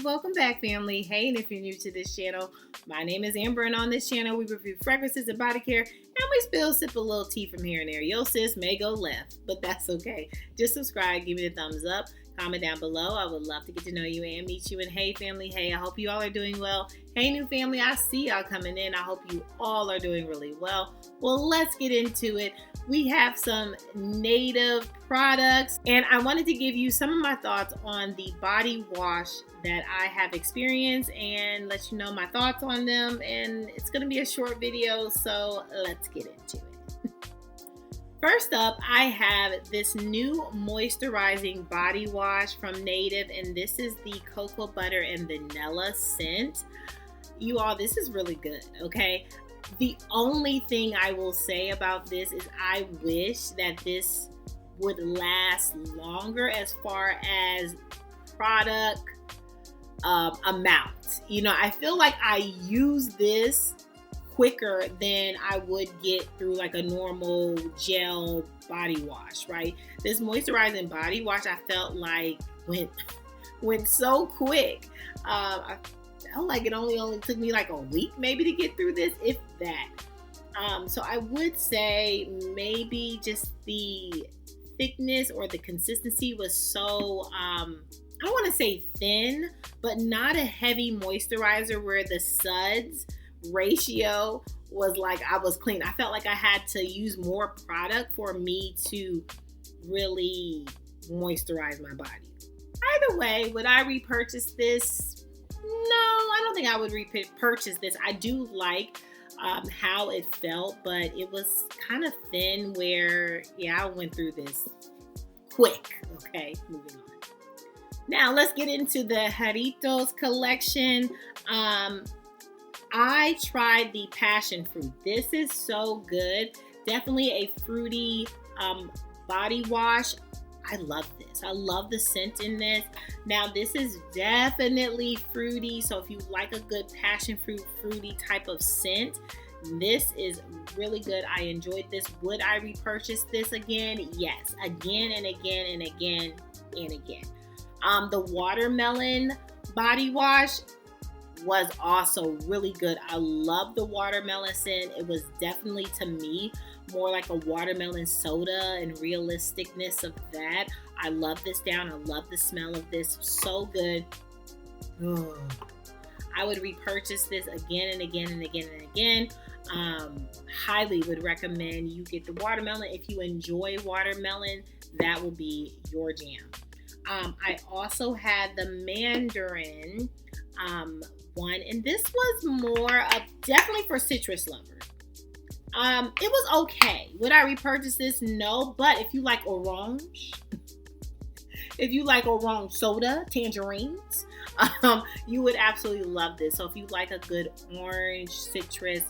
welcome back, family. Hey, and if you're new to this channel, my name is Amber, and on this channel, we review fragrances and body care, and we sip a little tea from here and there. Yo, sis may go left, but that's okay. Just subscribe, give me a thumbs up, comment down below. I would love to get to know you and meet you. And hey, family, hey, I hope you all are doing well. Hey, new family, I see y'all coming in. I hope you all are doing really well. Well, let's get into it. We have some native products, and I wanted to give you some of my thoughts on the body wash that I have experienced and let you know my thoughts on them. And it's going to be a short video, so let's get into it. First up, I have this new moisturizing body wash from Native, and this is the cocoa butter and vanilla scent. You all, this is really good, okay? The only thing I will say about this is I wish that this would last longer as far as product amount. You know, I feel like I use this quicker than I would get through like a normal gel body wash, right? This moisturizing body wash, I felt like went so quick. I felt like it only took me like a week maybe to get through this, if that. So I would say maybe just the thickness or the consistency was so, I don't want to say thin, but not a heavy moisturizer where the suds ratio was like I was clean. I felt like I had to use more product for me to really moisturize my body. Either way, would I repurchase this? No, I don't think I would repurchase this. I do like how it felt, but it was kind of thin where, yeah, I went through this quick. Okay, moving on. Now let's get into the JARRITOS collection. I tried the passion fruit. This is so good. Definitely a fruity body wash. I love this. I love the scent in this. Now, this is definitely fruity. So if you like a good passion fruit, fruity type of scent, this is really good. I enjoyed this. Would I repurchase this again? Yes. Again and again and again and again. The watermelon body wash was also really good. I love the watermelon scent. It was definitely, to me, more like a watermelon soda and realisticness of that. I love this down. I love the smell of this. So good. I would repurchase this again and again and again and again. Highly would recommend you get the watermelon. If you enjoy watermelon, that will be your jam. I also had the mandarin one, and this was more of definitely for citrus lovers. It was okay. Would I repurchase this? No, but if you like orange, if you like orange soda, tangerines, you would absolutely love this. So if you like a good orange citrus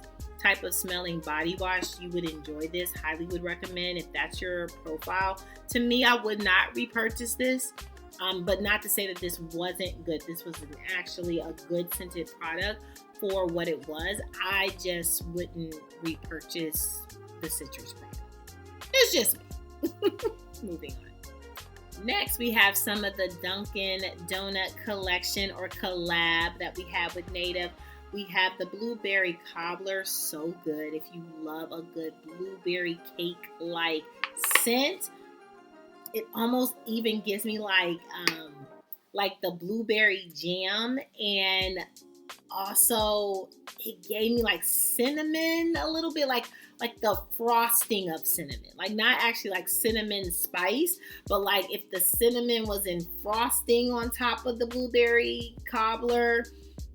type of smelling body wash, you would enjoy this. Highly would recommend if that's your profile. To me, I would not repurchase this. But not to say that this wasn't good. This was actually a good scented product for what it was. I just wouldn't repurchase the citrus product. It's just me. Moving on. Next, we have some of the Dunkin Donut collection or collab that we have with Native. We have the blueberry cobbler, so good. If you love a good blueberry cake-like scent, it almost even gives me like the blueberry jam, and also it gave me like cinnamon a little bit, like the frosting of cinnamon, like not actually like cinnamon spice, but like if the cinnamon was in frosting on top of the blueberry cobbler,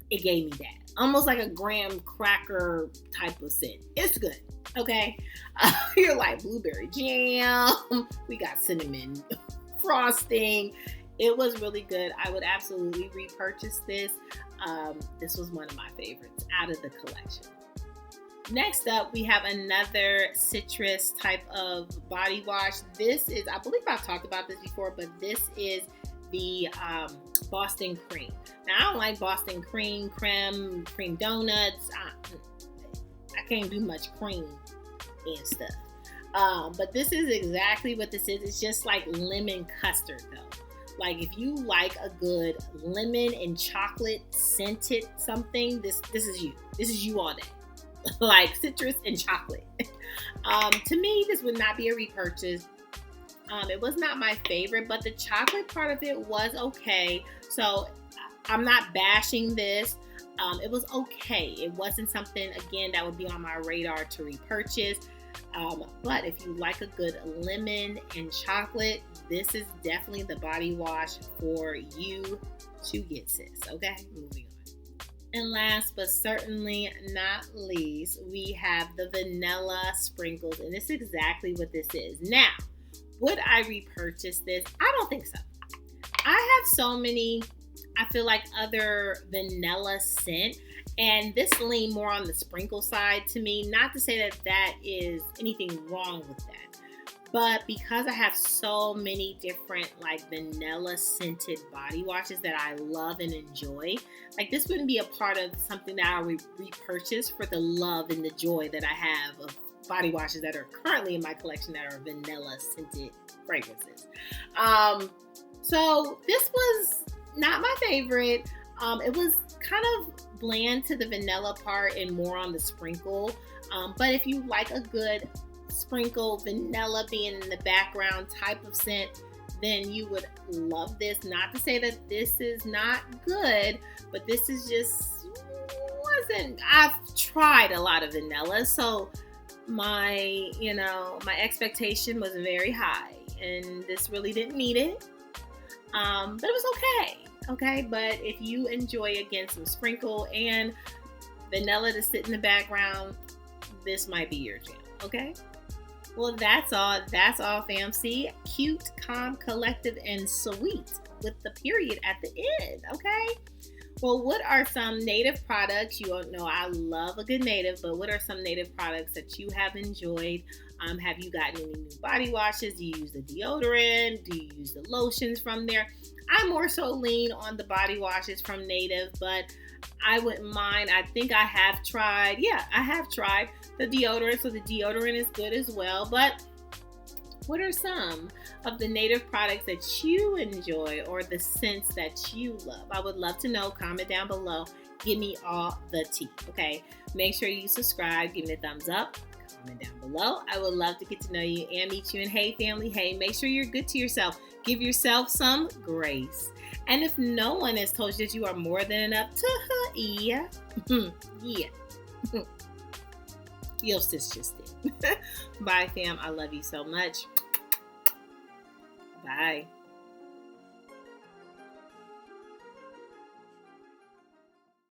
it gave me that. Almost like a graham cracker type of scent. It's good. Okay, you're like blueberry jam. We got cinnamon frosting. It was really good. I would absolutely repurchase this. This was one of my favorites out of the collection. Next up, we have another citrus type of body wash. This is, I believe I've talked about this before, but this is the Boston cream. Now, I don't like Boston cream donuts. I can't do much cream and stuff. But this is exactly what this is. It's just like lemon custard though. Like if you like a good lemon and chocolate scented something, this is you. This is you all day. Like citrus and chocolate. To me, this would not be a repurchase. It was not my favorite, but the chocolate part of it was okay. So I'm not bashing this. It was okay. It wasn't something, again, that would be on my radar to repurchase. But if you like a good lemon and chocolate, this is definitely the body wash for you to get, sis. Okay, moving on. And last but certainly not least, we have the vanilla sprinkles. And this is exactly what this is. Now, would I repurchase this? I don't think so. I have so many, I feel like, other vanilla scent, and this lean more on the sprinkle side to me. Not to say that that is anything wrong with that, but because I have so many different like vanilla scented body washes that I love and enjoy, like this wouldn't be a part of something that I would repurchase for the love and the joy that I have of body washes that are currently in my collection that are vanilla scented fragrances. So this was not my favorite. It was kind of bland to the vanilla part and more on the sprinkle. But if you like a good sprinkle, vanilla being in the background type of scent, then you would love this. Not to say that this is not good, but this is just wasn't. I've tried a lot of vanilla, so my expectation was very high, and this really didn't meet it. But it was okay. But if you enjoy, again, some sprinkle and vanilla to sit in the background, this might be your jam. Okay. Well, that's all, fam. See, cute, calm, collective, and sweet with the period at the end. Okay. Well, what are some native products? You all know I love a good native, but what are some native products that you have enjoyed? Have you gotten any new body washes? Do you use the deodorant? Do you use the lotions from there? I more so lean on the body washes from Native, but I wouldn't mind. I think I have tried. Yeah, I have tried the deodorant, so the deodorant is good as well. But what are some of the Native products that you enjoy or the scents that you love? I would love to know. Comment down below. Give me all the tea, okay? Make sure you subscribe. Give me a thumbs up. Comment down below. I would love to get to know you and meet you. And hey, family, hey, make sure you're good to yourself. Give yourself some grace. And if no one has told you that you are more than enough, yeah. Your sis just did. Bye, fam. I love you so much. Bye.